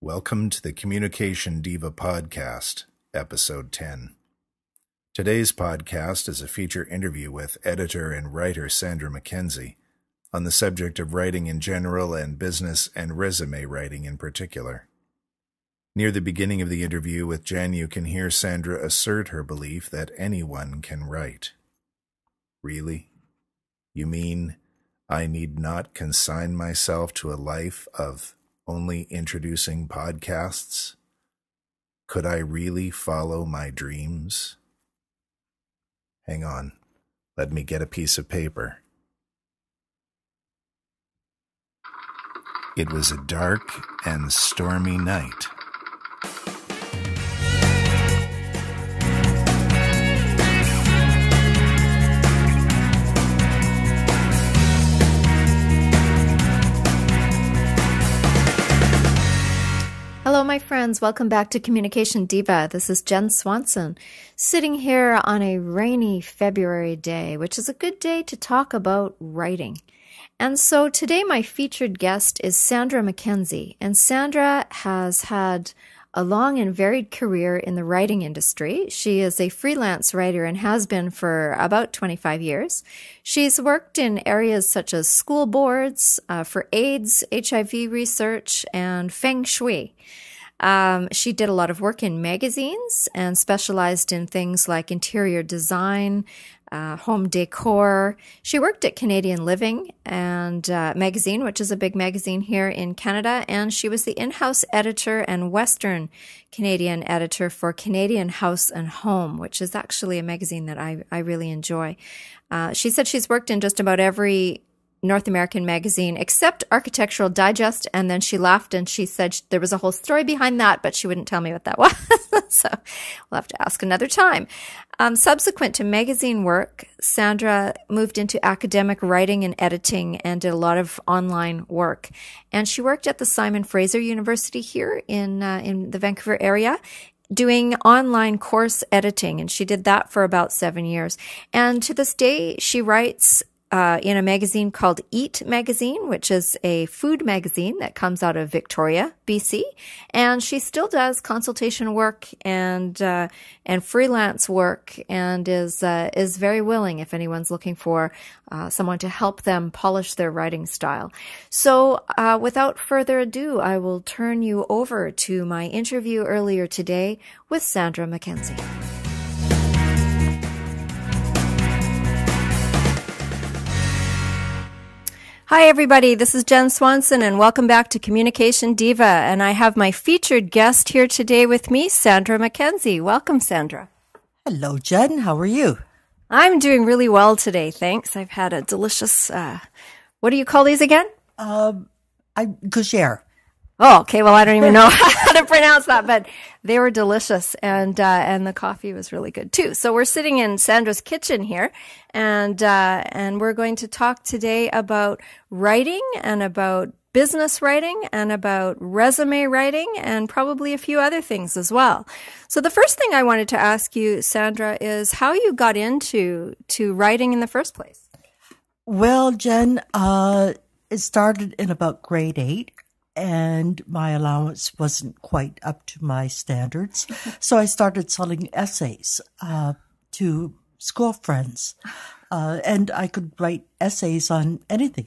Welcome to the Communication Diva Podcast, Episode 10. Today's podcast is a feature interview with editor and writer Sandra McKenzie on the subject of writing in general and business and resume writing in particular. Near the beginning of the interview with Jenn, you can hear Sandra assert her belief that anyone can write. Really? You mean I need not consign myself to a life of only introducing podcasts? Could I really follow my dreams? Hang on, let me get a piece of paper. It was a dark and stormy night. Hello, my friends. Welcome back to Communication Diva. This is Jenn Swanson, sitting here on a rainy February day, which is a good day to talk about writing. And so today my featured guest is Sandra McKenzie, and Sandra has had a long and varied career in the writing industry. She is a freelance writer and has been for about 25 years. She's worked in areas such as school boards, for AIDS, HIV research, and feng shui. She did a lot of work in magazines and specialized in things like interior design, home decor. She worked at Canadian Living and magazine, which is a big magazine here in Canada, and she was the in-house editor and Western Canadian editor for Canadian House and Home, which is actually a magazine that I really enjoy. She said she's worked in just about every North American magazine except Architectural Digest, and then she laughed and she said there was a whole story behind that, but she wouldn't tell me what that was. So we'll have to ask another time. Subsequent to magazine work, Sandra moved into academic writing and editing and did a lot of online work. And she worked at the Simon Fraser University here in the Vancouver area, doing online course editing, and she did that for about 7 years. And to this day, she writes in a magazine called Eat Magazine, which is a food magazine that comes out of Victoria, BC. And she still does consultation work and freelance work, and is very willing if anyone's looking for someone to help them polish their writing style. So without further ado, I will turn you over to my interview earlier today with Sandra McKenzie. Hi, everybody. This is Jenn Swanson, and welcome back to Communication Diva. And I have my featured guest here today with me, Sandra McKenzie. Welcome, Sandra. Hello, Jenn. How are you? I'm doing really well today, thanks. I've had a delicious, what do you call these again? Gauchère. Oh, okay. Well, I don't even know how to pronounce that, but they were delicious, and the coffee was really good too. So we're sitting in Sandra's kitchen here, and we're going to talk today about writing and about business writing and about resume writing and probably a few other things as well. So the first thing I wanted to ask you, Sandra, is how you got into writing in the first place. Well, Jenn, it started in about grade 8. And my allowance wasn't quite up to my standards. So I started selling essays to school friends. And I could write essays on anything.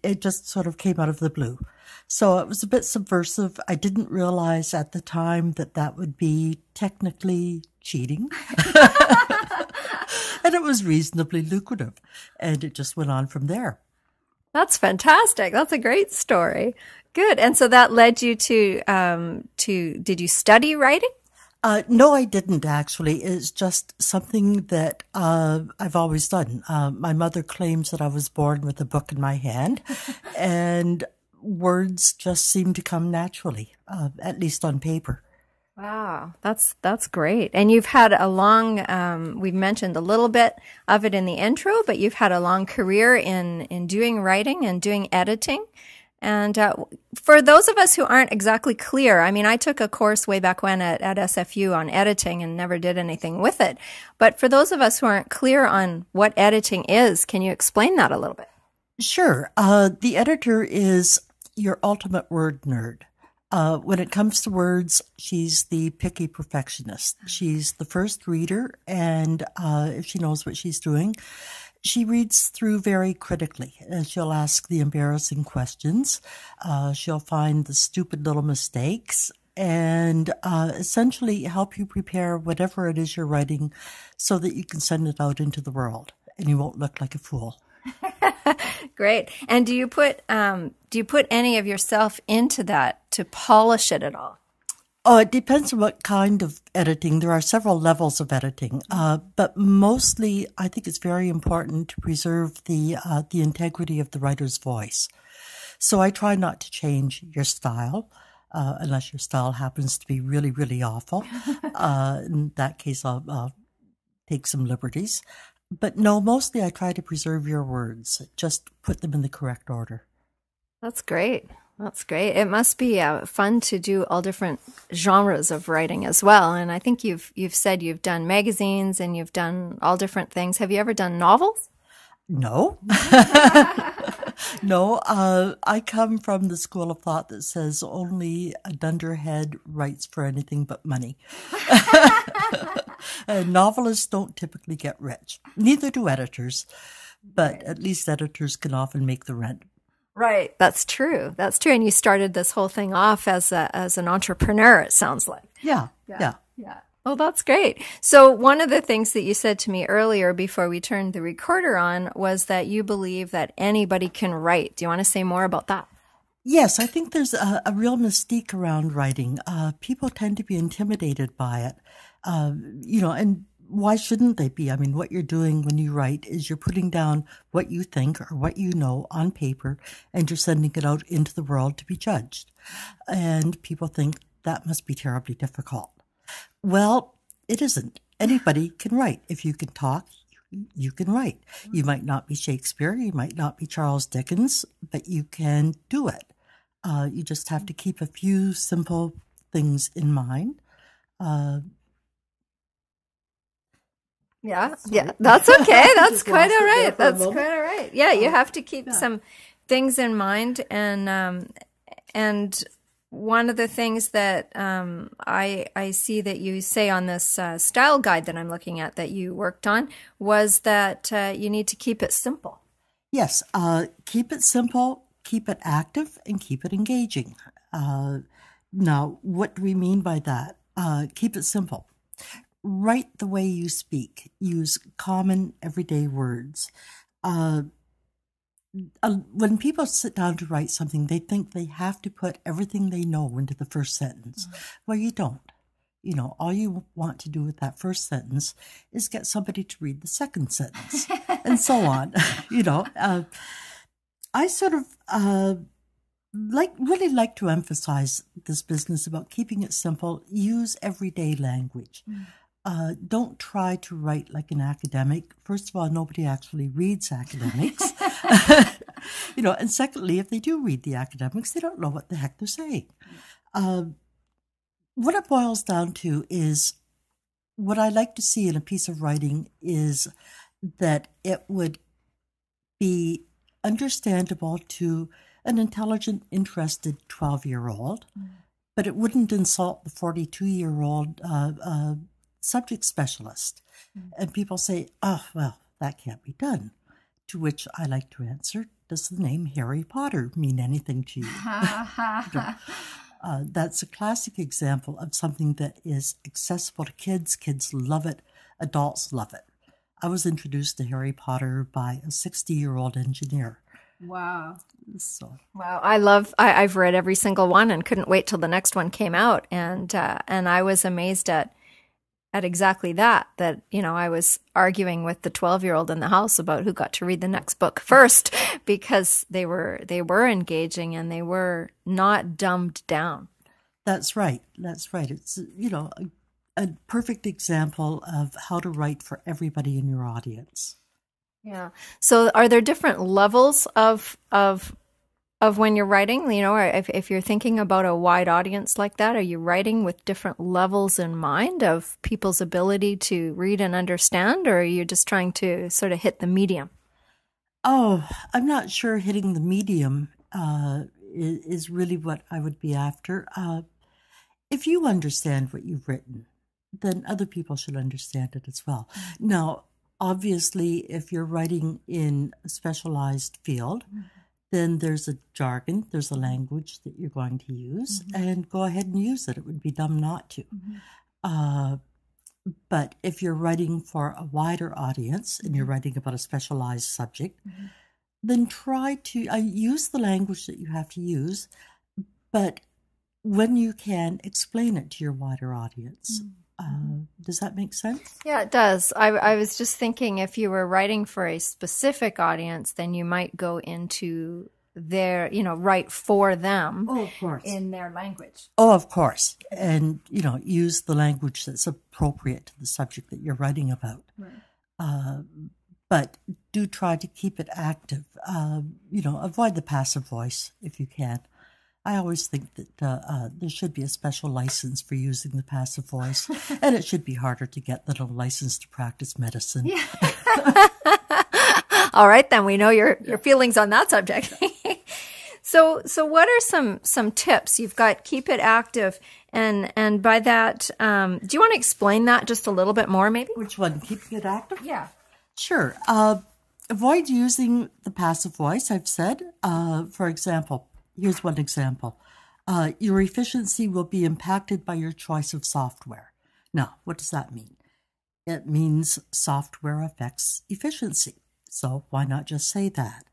It just sort of came out of the blue. So it was a bit subversive. I didn't realize at the time that would be technically cheating. And it was reasonably lucrative. And it just went on from there. That's fantastic. That's a great story. Good. And so that led you to did you study writing? No, I didn't actually. It's just something that I've always done. My mother claims that I was born with a book in my hand, and words just seem to come naturally, at least on paper. Wow, that's great. And you've had a long, we've mentioned a little bit of it in the intro, but you've had a long career in doing writing and doing editing. And for those of us who aren't exactly clear, I mean, I took a course way back when at SFU on editing and never did anything with it. But for those of us who aren't clear on what editing is, can you explain that a little bit? Sure. The editor is your ultimate word nerd. When it comes to words, she's the picky perfectionist. She's the first reader, and if she knows what she's doing, she reads through very critically, and she'll ask the embarrassing questions. She'll find the stupid little mistakes, and essentially help you prepare whatever it is you're writing so that you can send it out into the world, and you won't look like a fool. Great. And do you put any of yourself into that to polish it at all? Oh, it depends on what kind of editing. There are several levels of editing, but mostly I think it's very important to preserve the integrity of the writer's voice. So I try not to change your style, unless your style happens to be really, really awful. In that case, I'll take some liberties. But no, mostly I try to preserve your words, just put them in the correct order. That's great. That's great. It must be fun to do all different genres of writing as well. And I think you've said you've done magazines and you've done all different things. Have you ever done novels? No. No, I come from the school of thought that says only a dunderhead writes for anything but money. Novelists don't typically get rich. Neither do editors, but at least editors can often make the rent. Right. That's true. That's true. And you started this whole thing off as an entrepreneur, it sounds like. Yeah. Oh, that's great. So one of the things that you said to me earlier before we turned the recorder on was that you believe that anybody can write. Do you want to say more about that? Yes, I think there's a real mystique around writing. People tend to be intimidated by it, and why shouldn't they be? I mean, what you're doing when you write is you're putting down what you think or what you know on paper, and you're sending it out into the world to be judged. And people think that must be terribly difficult. Well, it isn't. Anybody can write. If you can talk, you can write. You might not be Shakespeare, you might not be Charles Dickens, but you can do it. You just have to keep a few simple things in mind. Yeah, that's okay. That's quite all right. That's quite all right. Yeah, you have to keep some things in mind, and one of the things that I see that you say on this style guide that I'm looking at that you worked on was that you need to keep it simple. Yes, keep it simple, keep it active, and keep it engaging. Now, what do we mean by that? Keep it simple. Write the way you speak. Use common, everyday words. When people sit down to write something, they think they have to put everything they know into the first sentence. Well, you don't. All you want to do with that first sentence is get somebody to read the second sentence and so on. I sort of really like to emphasize this business about keeping it simple. Use everyday language. Don't try to write like an academic. First of all, nobody actually reads academics. And secondly, if they do read the academics, they don't know what the heck they're saying. What it boils down to is what I like to see in a piece of writing is that it would be understandable to an intelligent, interested 12-year-old, but it wouldn't insult the 42-year-old subject specialist. And people say, oh, well, that can't be done. To which I like to answer, does the name Harry Potter mean anything to you? That's a classic example of something that is accessible to kids. Kids love it. Adults love it. I was introduced to Harry Potter by a 60-year-old engineer. Wow. So. Wow. I've read every single one and couldn't wait till the next one came out. And I was amazed at exactly that I was arguing with the 12-year-old in the house about who got to read the next book first, because they were engaging and they were not dumbed down. That's right. It's, a perfect example of how to write for everybody in your audience. Yeah. So are there different levels of when you're writing, or if you're thinking about a wide audience like that, are you writing with different levels in mind of people's ability to read and understand, or are you just trying to sort of hit the medium? Oh, I'm not sure hitting the medium is really what I would be after. If you understand what you've written, then other people should understand it as well. Now, obviously, if you're writing in a specialized field, then there's a jargon, there's a language that you're going to use, and go ahead and use it. It would be dumb not to. But if you're writing for a wider audience and you're writing about a specialized subject, then try to use the language that you have to use, but when you can, explain it to your wider audience. Does that make sense? Yeah, it does. I was just thinking if you were writing for a specific audience, then you might go into their, write for them of course. In their language. Oh, of course. And, use the language that's appropriate to the subject that you're writing about. Right. But do try to keep it active. Avoid the passive voice if you can. I always think that there should be a special license for using the passive voice, and it should be harder to get than a license to practice medicine. Yeah. All right, then we know your feelings on that subject. So what are some tips? You've got keep it active, and by that, do you want to explain that just a little bit more, maybe? Which one? Keeping it active? Yeah. Sure. Avoid using the passive voice, I've said. For example, here's one example. Your efficiency will be impacted by your choice of software. Now, what does that mean? It means software affects efficiency. So why not just say that?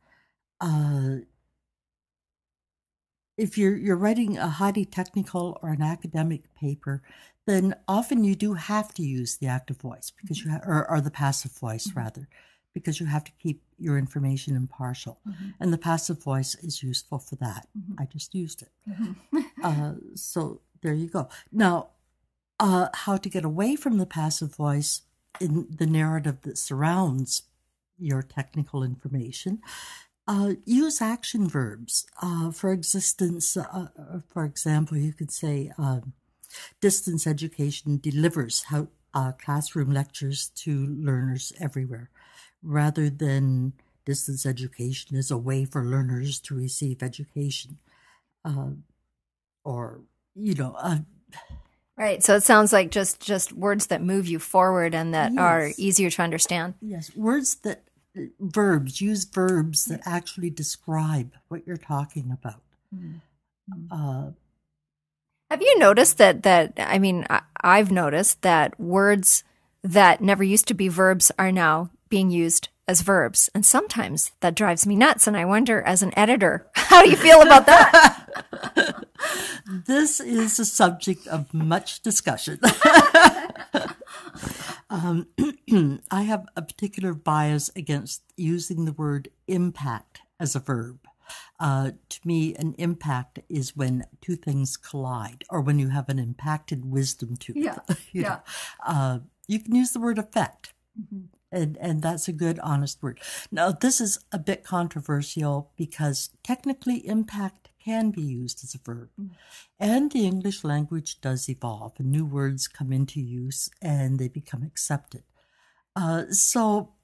If you're writing a highly technical or an academic paper, then often you do have to use the active voice because you or the passive voice rather, because you have to keep your information impartial. And the passive voice is useful for that. I just used it. So there you go. Now, how to get away from the passive voice in the narrative that surrounds your technical information. Use action verbs. For example, you could say distance education delivers classroom lectures to learners everywhere, rather than distance education is a way for learners to receive education. Right. So it sounds like just words that move you forward and that are easier to understand. Yes. Use verbs that actually describe what you're talking about. Have you noticed I've noticed that words that never used to be verbs are now being used as verbs. And sometimes that drives me nuts. And I wonder, as an editor, how do you feel about that? This is a subject of much discussion. I have a particular bias against using the word impact as a verb. To me, an impact is when two things collide, or when you have an impacted wisdom to it. You can use the word effect. And that's a good, honest word. Now, this is a bit controversial because technically impact can be used as a verb. And the English language does evolve, and new words come into use, and they become accepted. So,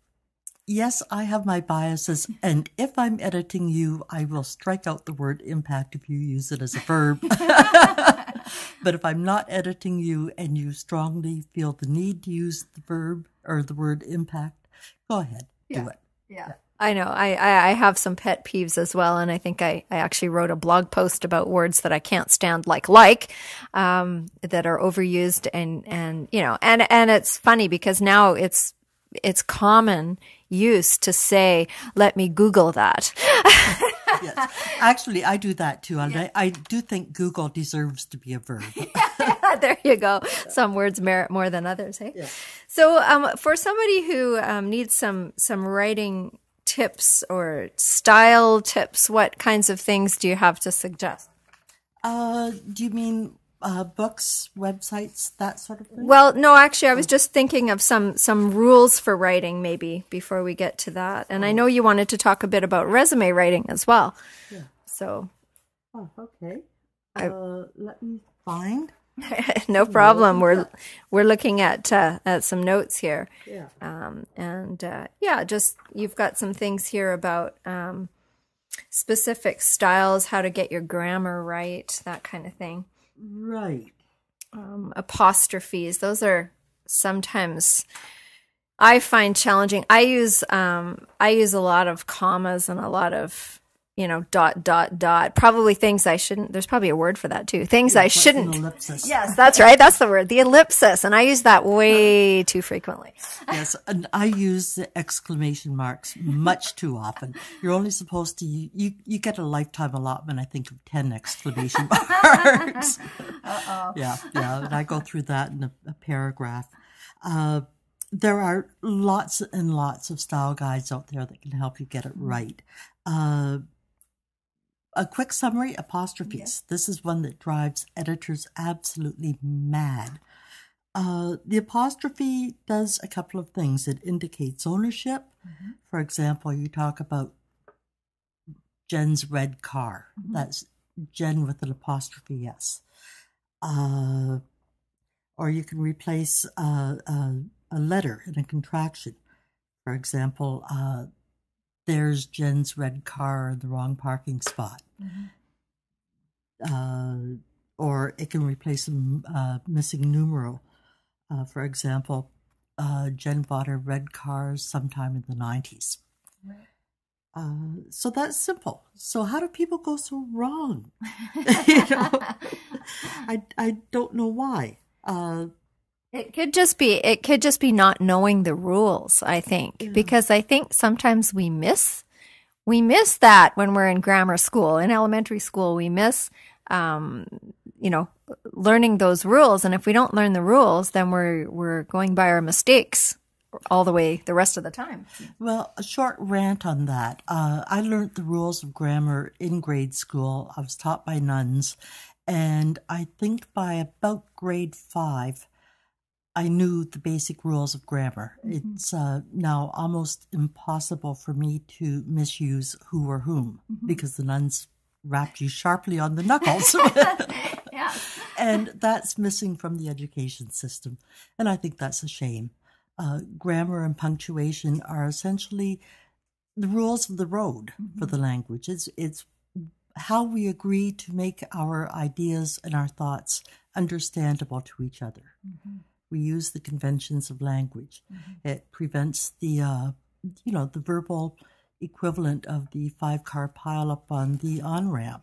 yes, I have my biases, and if I'm editing you, I will strike out the word impact if you use it as a verb. But if I'm not editing you and you strongly feel the need to use the verb or the word impact, go ahead, do it. Yeah. I know. I have some pet peeves as well, and I think I actually wrote a blog post about words that I can't stand, that are overused, and it's funny because now it's common use to say, "Let me Google that." Yes. Actually, I do that too. And I do think Google deserves to be a verb. There you go. Some words merit more than others, hey? Yeah. So for somebody who needs some writing tips or style tips, what kinds of things do you have to suggest? Do you mean books, websites, that sort of thing? Well, no, actually, I was just thinking of some rules for writing maybe before we get to that. And I know you wanted to talk a bit about resume writing as well. Yeah. So. Oh, okay. Let me find. No problem. We're looking at some notes here. Yeah. Just you've got some things here about specific styles, how to get your grammar right, that kind of thing. Right. Apostrophes, those are sometimes I find challenging. I use a lot of commas and a lot of, dot, dot, dot. Probably things I shouldn't. There's probably a word for that too. Things I shouldn't. An ellipsis. Yes, that's right. That's the word. The ellipsis. And I use that way too frequently. Yes, and I use the exclamation marks much too often. You're only supposed to, you get a lifetime allotment, I think, of 10 exclamation marks. Uh-oh. Yeah, and I go through that in a paragraph. There are lots and lots of style guides out there that can help you get it right. A quick summary, apostrophes. Yes. This is one that drives editors absolutely mad. The apostrophe does a couple of things. It indicates ownership. Mm-hmm. For example, you talk about Jenn's red car. Mm-hmm. That's Jenn with an apostrophe S. Or you can replace a letter in a contraction. For example, there's Jenn's red car in the wrong parking spot. Mm-hmm. Or it can replace a missing numeral. For example, Jenn bought her red car sometime in the 90s. Right. So that's simple. So how do people go so wrong? I don't know why. It could just be not knowing the rules, I think, because I think sometimes we miss that when we're in grammar school. In elementary school, we miss, learning those rules. And if we don't learn the rules, then we're going by our mistakes all the way the rest of the time. Well, a short rant on that. I learned the rules of grammar in grade school. I was taught by nuns. And I think by about grade 5, I knew the basic rules of grammar. Mm-hmm. It's now almost impossible for me to misuse who or whom, mm-hmm. because the nuns rapped you sharply on the knuckles. Yeah. And that's missing from the education system. And I think that's a shame. Grammar and punctuation are essentially the rules of the road, mm-hmm. for the language. It's how we agree to make our ideas and our thoughts understandable to each other. Mm-hmm. We use the conventions of language. Mm-hmm. It prevents the verbal equivalent of the 5-car pileup on the on-ramp.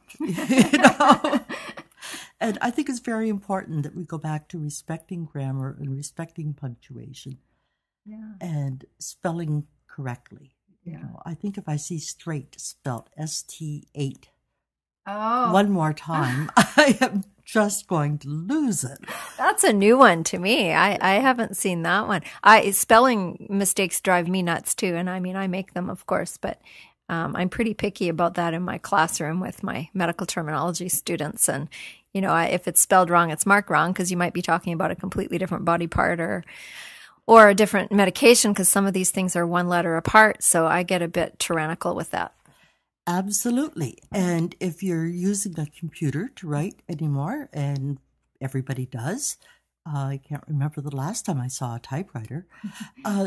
And I think it's very important that we go back to respecting grammar and respecting punctuation, and spelling correctly. Yeah. I think if I see straight spelled ST8 one more time, I am just going to lose it. That's a new one to me. I haven't seen that one. Spelling mistakes drive me nuts too. And I mean, I make them, of course, but I'm pretty picky about that in my classroom with my medical terminology students. And, if it's spelled wrong, it's marked wrong because you might be talking about a completely different body part or a different medication because some of these things are one letter apart. So I get a bit tyrannical with that. Absolutely. And if you're using a computer to write anymore, and everybody does, I can't remember the last time I saw a typewriter,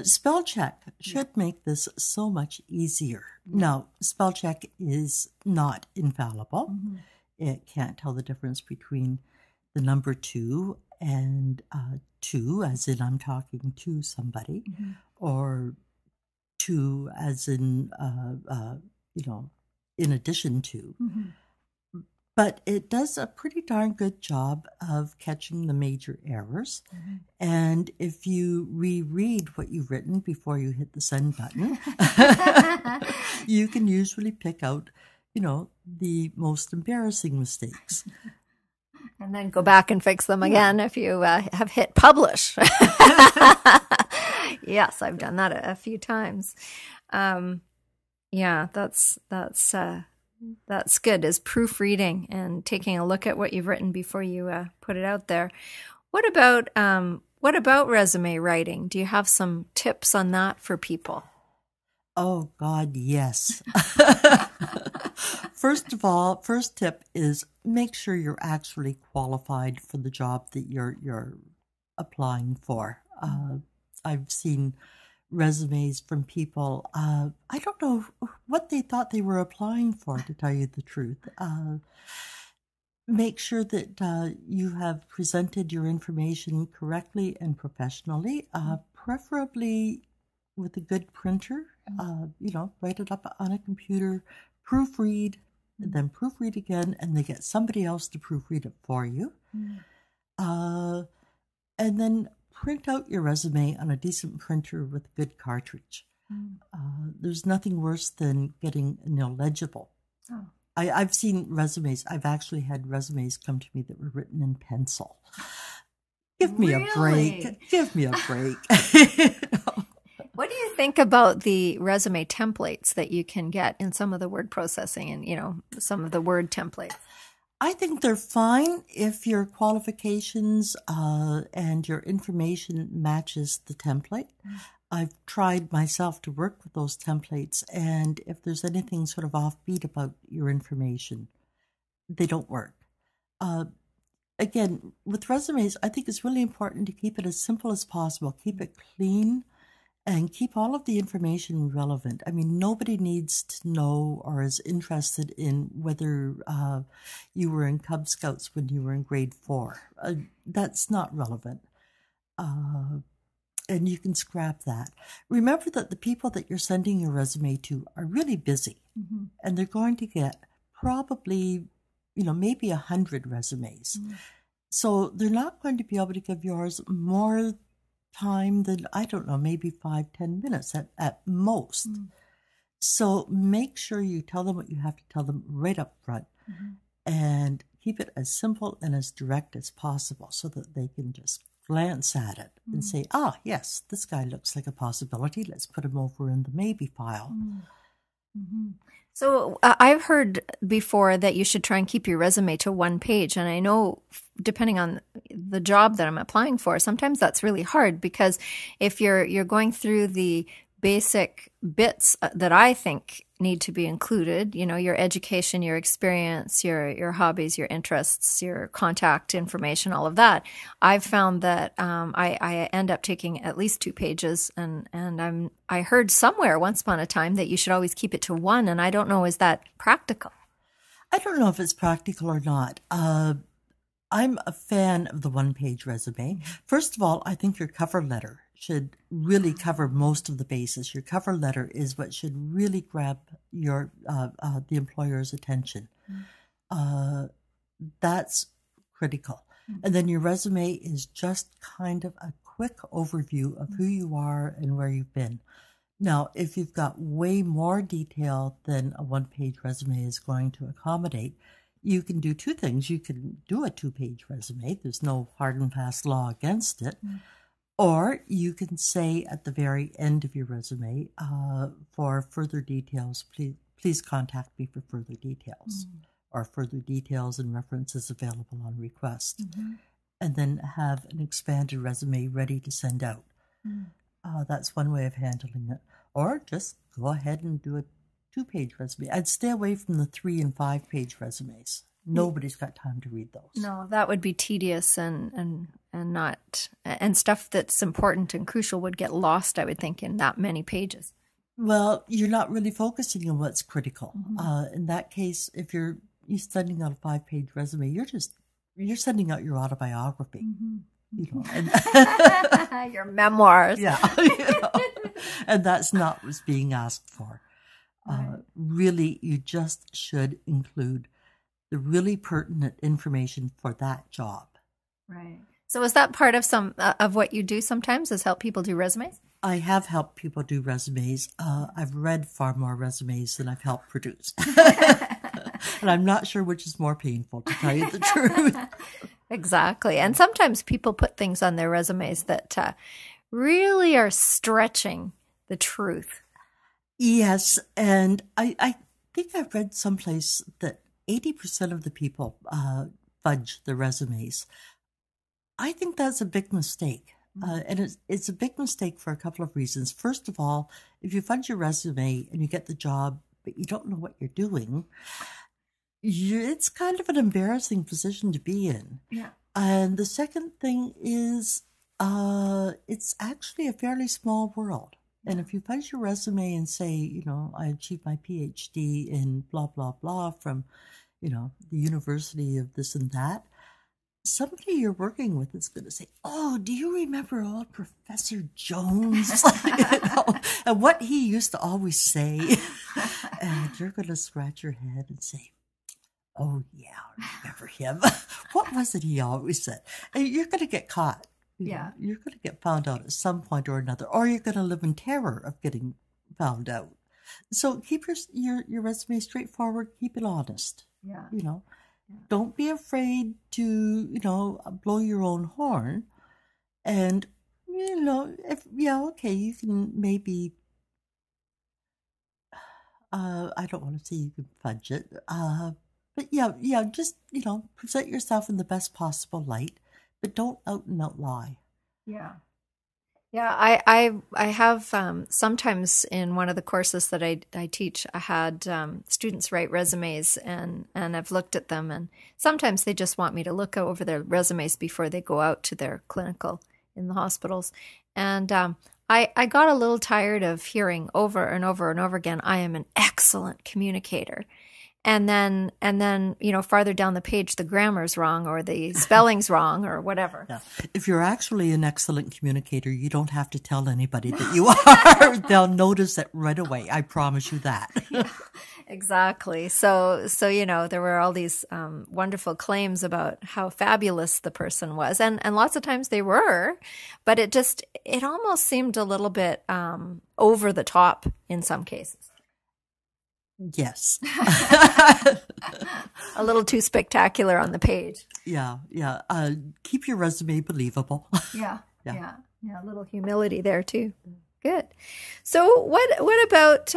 spell check should make this so much easier. Now, spell check is not infallible. Mm-hmm. It can't tell the difference between the number 2 and 2, as in I'm talking to somebody, mm-hmm. or 2 as in, in addition to. Mm-hmm. But it does a pretty darn good job of catching the major errors. Mm-hmm. And if you reread what you've written before you hit the send button, you can usually pick out, the most embarrassing mistakes. And then go back and fix them again if you have hit publish. Yes, I've done that a few times. Yeah, that's good, is proofreading and taking a look at what you've written before you put it out there. What about resume writing? Do you have some tips on that for people? Oh God, yes. First of all, first tip is make sure you're actually qualified for the job that you're applying for. I've seen resumes from people. I don't know what they thought they were applying for, to tell you the truth. Make sure that you have presented your information correctly and professionally, preferably with a good printer. Write it up on a computer, proofread, then proofread again, and they get somebody else to proofread it for you. And then print out your resume on a decent printer with a good cartridge. There's nothing worse than getting an illegible. Oh. I've seen resumes. I've actually had resumes come to me that were written in pencil. Give me a break. Give me a break. What do you think about the resume templates that you can get in some of the word processing and, some of the word templates? I think they're fine if your qualifications and your information matches the template. I've tried myself to work with those templates, and if there's anything sort of offbeat about your information, they don't work. Again, with resumes, I think it's really important to keep it as simple as possible. Keep it clean and keep all of the information relevant. I mean, nobody needs to know or is interested in whether you were in Cub Scouts when you were in grade 4. That's not relevant. And you can scrap that. Remember that the people that you're sending your resume to are really busy, and they're going to get probably, maybe 100 resumes. So they're not going to be able to give yours more time than, I don't know, maybe 5-10 minutes at most. So make sure you tell them what you have to tell them right up front, and keep it as simple and as direct as possible so that they can just glance at it and say, yes, this guy looks like a possibility. Let's put him over in the maybe file. So I've heard before that you should try and keep your resume to one page. And I know depending on the job that I'm applying for, sometimes that's really hard, because if you're going through the basic bits that I think need to be included, your education, your experience, your hobbies, your interests, your contact information, all of that, I've found that I end up taking at least 2 pages, and I heard somewhere once upon a time that you should always keep it to one, and I don't know, is that practical? I don't know if it's practical or not. I'm a fan of the 1-page resume. First of all, I think your cover letter should really cover most of the bases. Your cover letter is what should really grab your the employer's attention. That's critical. And then your resume is just kind of a quick overview of who you are and where you've been. Now, if you've got way more detail than a 1-page resume is going to accommodate, you can do 2 things. You can do a 2-page resume. There's no hard and fast law against it. Or you can say at the very end of your resume, for further details, please contact me for further details, or further details and references available on request. And then have an expanded resume ready to send out. That's one way of handling it. Or just go ahead and do a 2-page resume. I'd stay away from the 3- and 5-page resumes. Nobody's got time to read those. No, that would be tedious and not, and stuff that's important and crucial would get lost, I would think, in that many pages. Well, you're not really focusing on what's critical. In that case, if you're sending out a 5-page resume, you're sending out your autobiography. And your memoirs. Yeah. And that's not what's being asked for. Really, you just should include the really pertinent information for that job. Right. So is that part of some of what you do sometimes, is help people do resumes? I have helped people do resumes. I've read far more resumes than I've helped produce. And I'm not sure which is more painful, to tell you the truth. Exactly. And sometimes people put things on their resumes that really are stretching the truth. Yes. And I think I've read someplace that 80% of the people fudge their resumes. I think that's a big mistake. And it's a big mistake for a couple of reasons. First of all, if you fudge your resume and you get the job, but you don't know what you're doing, it's kind of an embarrassing position to be in. Yeah. And the second thing is, it's actually a fairly small world. And if you punch your resume and say, I achieved my PhD in blah, blah, blah from, the university of this and that, somebody you're working with is going to say, oh, do you remember old Professor Jones? And what he used to always say. And you're going to scratch your head and say, oh, yeah, I remember him. What was it he always said? And you're going to get caught. Yeah. You're going to get found out at some point or another, or you're going to live in terror of getting found out. So keep your resume straightforward. Keep it honest. Yeah. Don't be afraid to, blow your own horn. And, okay, you can maybe, I don't want to say you can fudge it. But yeah, just, present yourself in the best possible light, but don't out and out lie. Yeah. Yeah, I have sometimes in one of the courses that I teach, I had students write resumes and I've looked at them, and sometimes they just want me to look over their resumes before they go out to their clinical in the hospitals. And I got a little tired of hearing over and over and over again, I am an excellent communicator. And then, farther down the page, the grammar's wrong or the spelling's wrong or whatever. Yeah. If you're actually an excellent communicator, you don't have to tell anybody that you are. They'll notice it right away. I promise you that. Yeah, exactly. So, there were all these wonderful claims about how fabulous the person was. And lots of times they were, but it almost seemed a little bit over the top in some cases. Yes. A little too spectacular on the page. Yeah. Keep your resume believable. Yeah. A little humility there too. Good. So what about,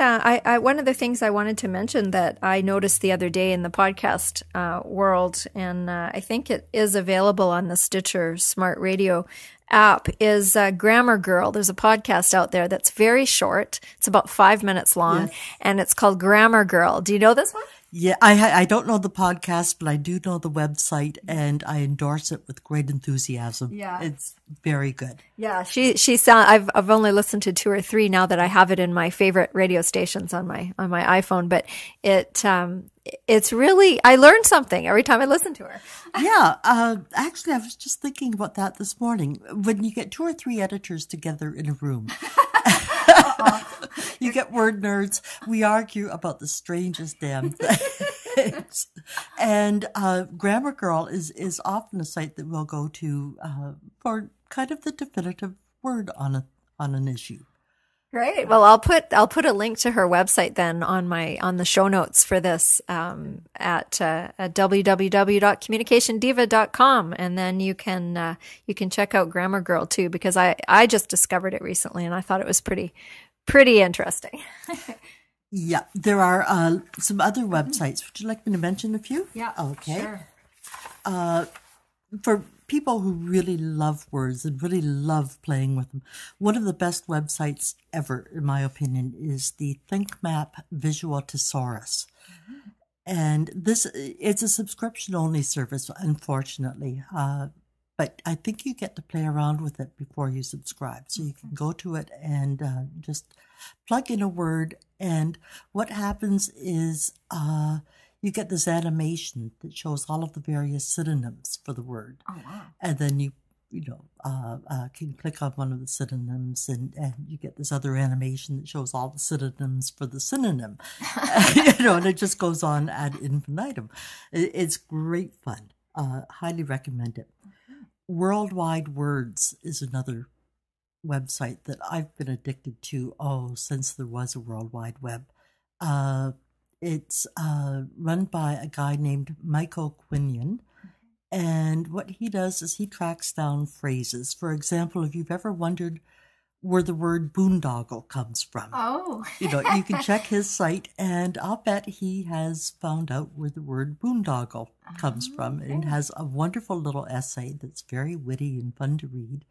one of the things I wanted to mention that I noticed the other day in the podcast world, and I think it is available on the Stitcher Smart Radio app, is Grammar Girl. There's a podcast out there that's very short. It's about 5 minutes long, yes. And it's called Grammar Girl. Do you know this one? Yeah, I don't know the podcast, but I do know the website, and I endorse it with great enthusiasm. Yeah, it's very good. Yeah, she sound. I've only listened to 2 or 3 now that I have it in my favorite radio stations on my iPhone. But it's really, I learned something every time I listen to her. Yeah, actually, I was just thinking about that this morning. When you get 2 or 3 editors together in a room. You get word nerds. We argue about the strangest damn things. And Grammar Girl is often a site that we'll go to for kind of the definitive word on an issue. Great. Well, I'll put a link to her website then on the show notes for this at www.communicationdiva.com, and then you can check out Grammar Girl too, because I just discovered it recently and I thought it was pretty interesting. Yeah, there are some other websites. Would you like me to mention a few? Yeah. Okay. Sure. For people who really love words and really love playing with them, one of the best websites ever, in my opinion, is the ThinkMap Visual Thesaurus. Mm-hmm. And it's a subscription-only service, unfortunately. But I think you get to play around with it before you subscribe. So you can go to it and just plug in a word. And what happens is you get this animation that shows all of the various synonyms for the word. Oh, wow. And then you can click on one of the synonyms and you get this other animation that shows all the synonyms for the synonym. And it just goes on ad infinitum. It's great fun. Highly recommend it. Worldwide Words is another website that I've been addicted to since there was a World Wide Web. It's run by a guy named Michael Quinion, and what he does is he tracks down phrases. For example, if you've ever wondered where the word boondoggle comes from, you can check his site, and I'll bet he has found out where the word boondoggle comes from, and has a wonderful little essay that's very witty and fun to read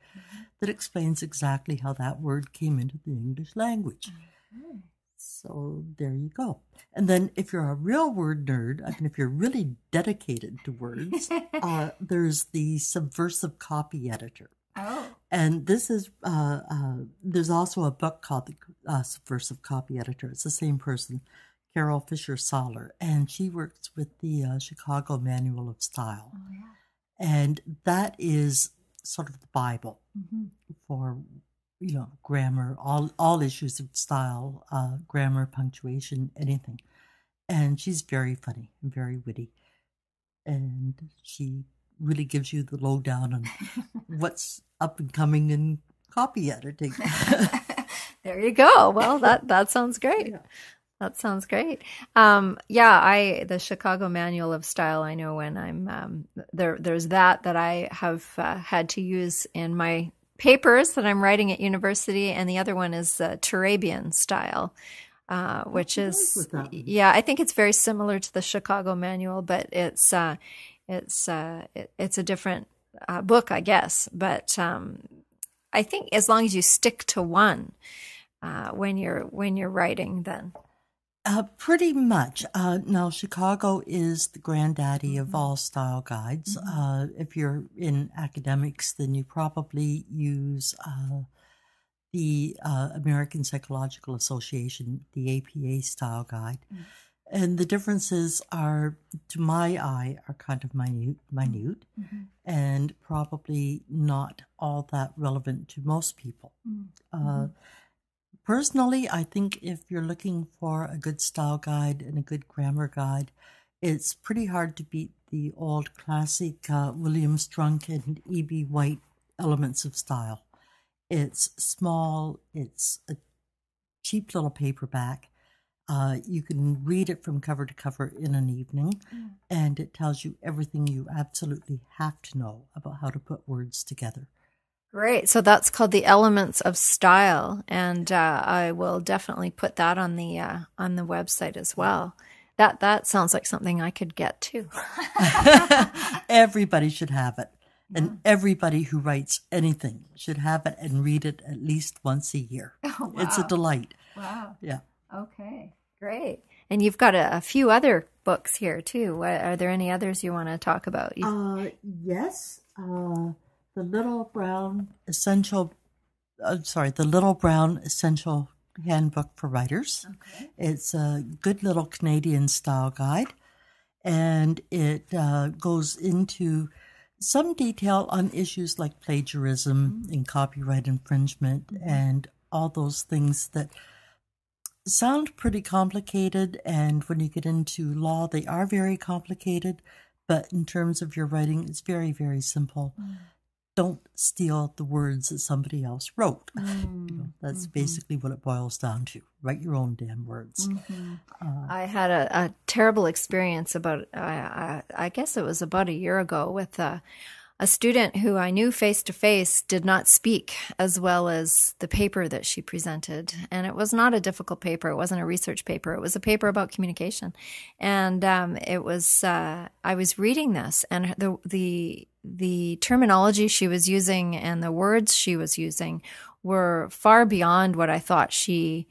that explains exactly how that word came into the English language. So there you go. And then if you're a real word nerd, if you're really dedicated to words, there's the Subversive Copy Editor. Oh. And this is, there's also a book called The Subversive Copy Editor. It's the same person, Carol Fisher-Soller, and she works with the Chicago Manual of Style. Oh, yeah. And that is sort of the Bible for, grammar, all issues of style, grammar, punctuation, anything. And she's very funny and very witty. And she really gives you the lowdown on what's up and coming in copy editing. There you go. Well, that sounds great. Yeah. That sounds great. The Chicago Manual of Style, I know when I'm there's that I have had to use in my papers that I'm writing at university, and the other one is Turabian style, which is, I think it's very similar to the Chicago Manual, but it's a different book, I guess. But I think as long as you stick to one when you're writing, then. Pretty much. Now, Chicago is the granddaddy of all style guides. If you're in academics, then you probably use the American Psychological Association, the APA style guide. And the differences are, to my eye, are kind of minute and probably not all that relevant to most people. Personally, I think if you're looking for a good style guide and a good grammar guide, it's pretty hard to beat the old classic William Strunk and E.B. White Elements of Style. It's small, it's a cheap little paperback. You can read it from cover to cover in an evening, and it tells you everything you absolutely have to know about how to put words together. Great. So that's called The Elements of Style, and I will definitely put that on the website as well. That sounds like something I could get too. Everybody should have it, and everybody who writes anything should have it and read it at least once a year. Oh, wow. It's a delight. Wow. Yeah. Okay. Great. And you've got a few other books here too. Are there any others you want to talk about? Yes. The Little Brown Essential Handbook for Writers. Okay. It's a good little Canadian style guide, and it goes into some detail on issues like plagiarism and copyright infringement and all those things that sound pretty complicated, and when you get into law, they are very complicated, but in terms of your writing, it's very, very simple. Don't steal the words that somebody else wrote. That's basically what it boils down to. Write your own damn words. I had a terrible experience about, I guess it was about a year ago, with a student who I knew face to face did not speak as well as the paper that she presented. And it was not a difficult paper. It wasn't a research paper. It was a paper about communication. And it was, I was reading this, and the terminology she was using and the words she was using were far beyond what I thought she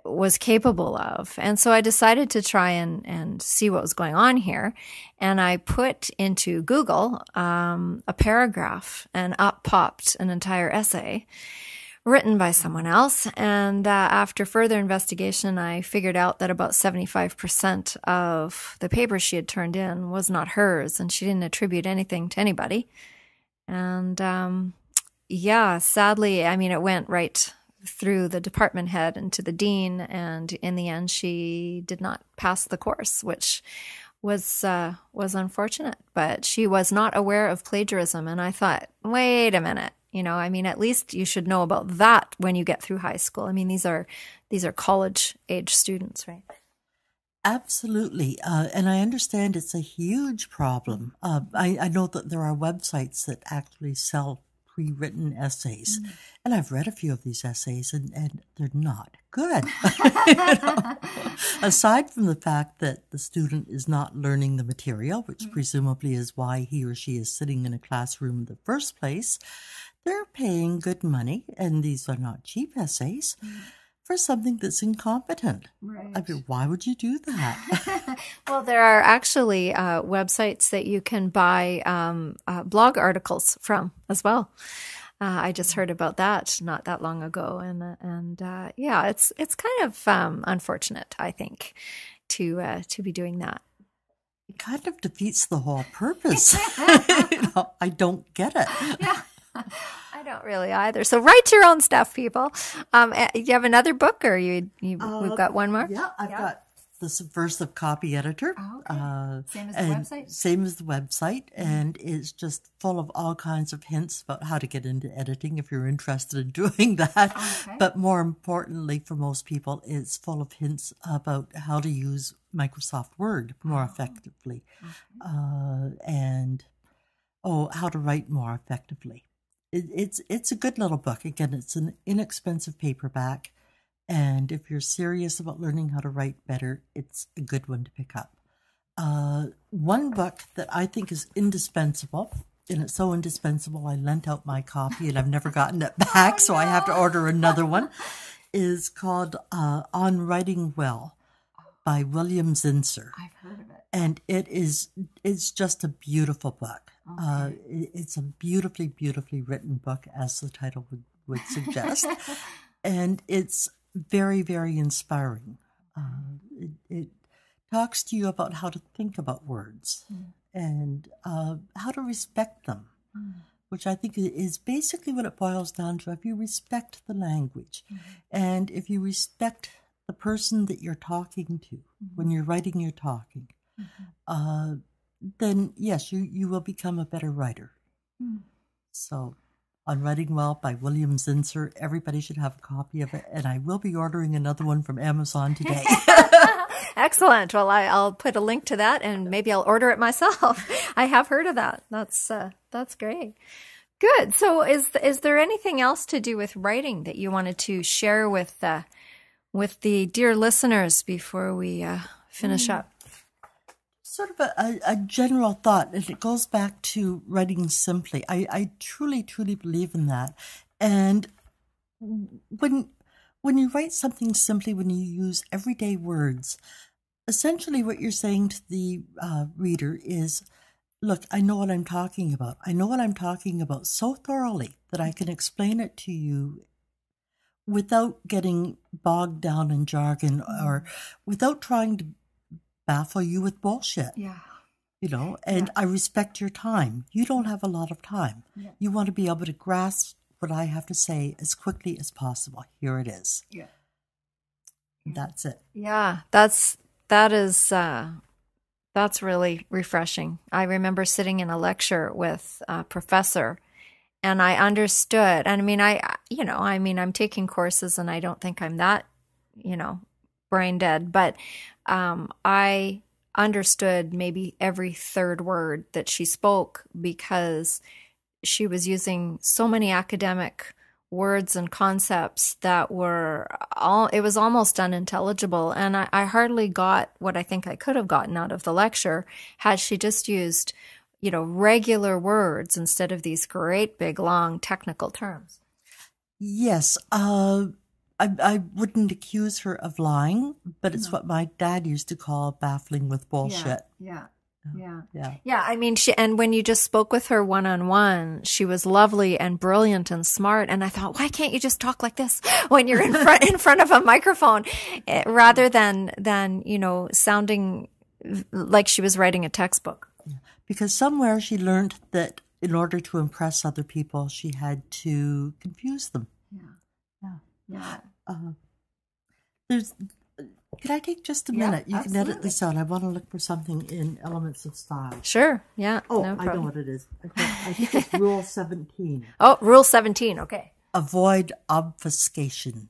was capable of. And so I decided to try and see what was going on here. And I put into Google a paragraph, and up popped an entire essay written by someone else. And after further investigation, I figured out that about 75% of the paper she had turned in was not hers, and she didn't attribute anything to anybody. And sadly, I mean, it went right through the department head and to the dean, and in the end, she did not pass the course, which was unfortunate. But she was not aware of plagiarism, and I thought, wait a minute. I mean, at least you should know about that when you get through high school. I mean, these are college age students, right? Absolutely. And I understand it's a huge problem. I know that there are websites that actually sell pre-written essays. And I've read a few of these essays, and they're not good. Aside from the fact that the student is not learning the material, which presumably is why he or she is sitting in a classroom in the first place, they're paying good money, and these are not cheap essays, for something that's incompetent. Right. I mean, why would you do that? Well, there are actually websites that you can buy blog articles from as well. I just heard about that not that long ago, and yeah, it's kind of unfortunate, I think, to be doing that. It kind of defeats the whole purpose. I don't get it. Yeah. I don't really either. So write your own stuff, people. You have another book, or we've got one more? Yeah, I've got The Subversive Copy Editor. Oh, okay. Same as the website? Same as the website, and it's just full of all kinds of hints about how to get into editing if you're interested in doing that. Okay. But more importantly for most people, it's full of hints about how to use Microsoft Word more effectively, and how to write more effectively. It's a good little book. Again, it's an inexpensive paperback. And if you're serious about learning how to write better, it's a good one to pick up. One book that I think is indispensable, and it's so indispensable I lent out my copy and I've never gotten it back, so I have to order another one, is called On Writing Well by William Zinsser. I've heard of it. And it's just a beautiful book. Okay. It's a beautifully, beautifully written book, as the title would suggest. And it's very, very inspiring. It talks to you about how to think about words and how to respect them, which I think is basically what it boils down to. If you respect the language and if you respect the person that you're talking to when you're writing your talking, then yes, you will become a better writer. So, On Writing Well by William Zinsser. Everybody should have a copy of it, and I will be ordering another one from Amazon today. Excellent. Well, I'll put a link to that, and maybe I'll order it myself. I have heard of that. That's great. Good. So, is there anything else to do with writing that you wanted to share with the dear listeners before we finish up? Sort of a general thought, and it goes back to writing simply. I truly, truly believe in that. And when you write something simply, when you use everyday words, essentially what you're saying to the reader is, look, I know what I'm talking about. I know what I'm talking about so thoroughly that I can explain it to you without getting bogged down in jargon or without trying to baffle you with bullshit. Yeah. And I respect your time. You don't have a lot of time. Yeah. You want to be able to grasp what I have to say as quickly as possible. Here it is. Yeah. That's it. Yeah. That's really refreshing. I remember sitting in a lecture with a professor, and I understood. And I'm taking courses, and I don't think I'm that, brain dead, but I understood maybe every third word that she spoke because she was using so many academic words and concepts that it was almost unintelligible. And I hardly got what I think I could have gotten out of the lecture had she just used, regular words instead of these great big long technical terms. Yes. I wouldn't accuse her of lying, but it's what my dad used to call baffling with bullshit. Yeah. And when you just spoke with her one-on-one, she was lovely and brilliant and smart. And I thought, why can't you just talk like this when you're in front of a microphone, rather than sounding like she was writing a textbook? Yeah. Because somewhere she learned that in order to impress other people, she had to confuse them. Yeah. Can I take just a minute? You can edit this out. I want to look for something in Elements of Style. Sure. Yeah. Oh, no, I know what it is. I think it's Rule 17. Oh, Rule 17. Okay. Avoid obfuscation.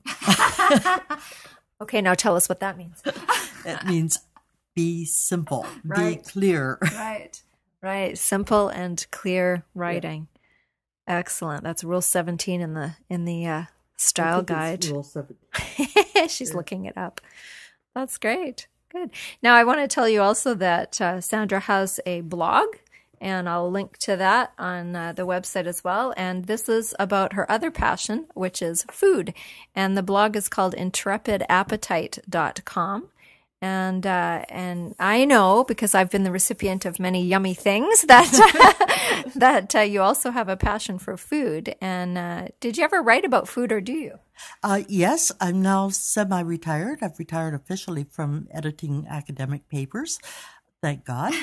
Okay, now tell us what that means. It means be simple, right. Be clear. Right. Simple and clear writing. Yeah. Excellent. That's Rule 17 in the style guide. Rule 17. She's looking it up. That's great. Good. Now, I want to tell you also that Sandra has a blog, and I'll link to that on the website as well. And this is about her other passion, which is food. And the blog is called intrepidappetite.com. And I know, because I've been the recipient of many yummy things, that that you also have a passion for food. And did you ever write about food, or do you? Yes, I'm now semi-retired. I've retired officially from editing academic papers. Thank God.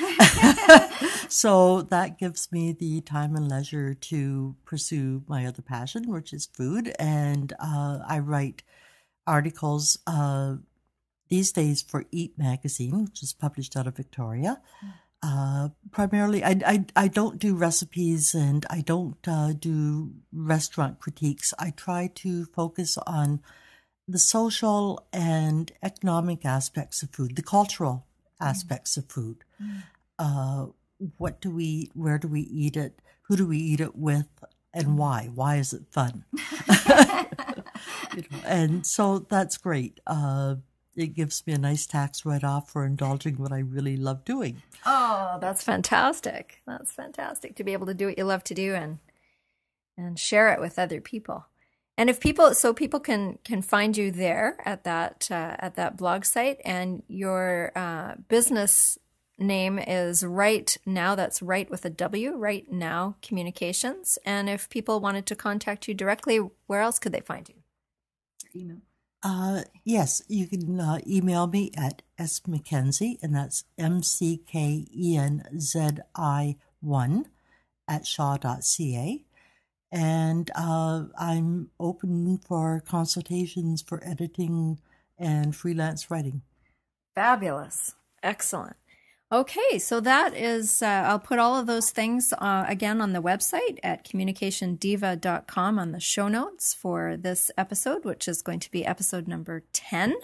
So that gives me the time and leisure to pursue my other passion, which is food. And I write articles these days for Eat magazine, which is published out of Victoria. Primarily, I don't do recipes, and I don't do restaurant critiques. I try to focus on the social and economic aspects of food, the cultural aspects of food. What do we eat? Where do we eat it? Who do we eat it with? And why? Why is it fun? And so that's great. It gives me a nice tax write-off for indulging what I really love doing. Oh, that's fantastic. That's fantastic to be able to do what you love to do and share it with other people. And if people can find you there at that blog site, and your business name is Right Now. That's Right with a W, Right Now Communications. And if people wanted to contact you directly, where else could they find you? Your email. Yes, you can email me at smckenzie, and that's MCKENZI1 at shaw.ca. And I'm open for consultations for editing and freelance writing. Fabulous. Excellent. Okay, so that is, I'll put all of those things again on the website at communicationdiva.com on the show notes for this episode, which is going to be episode number 10.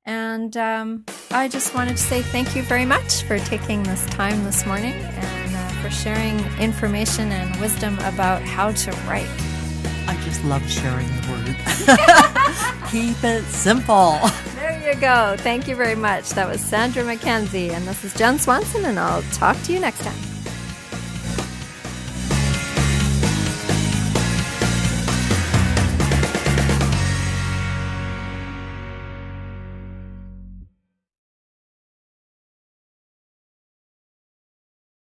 And I just wanted to say thank you very much for taking this time this morning, and for sharing information and wisdom about how to write. I just love sharing the word. Keep it simple. There you go. Thank you very much. That was Sandra McKenzie, and this is Jenn Swanson, and I'll talk to you next time.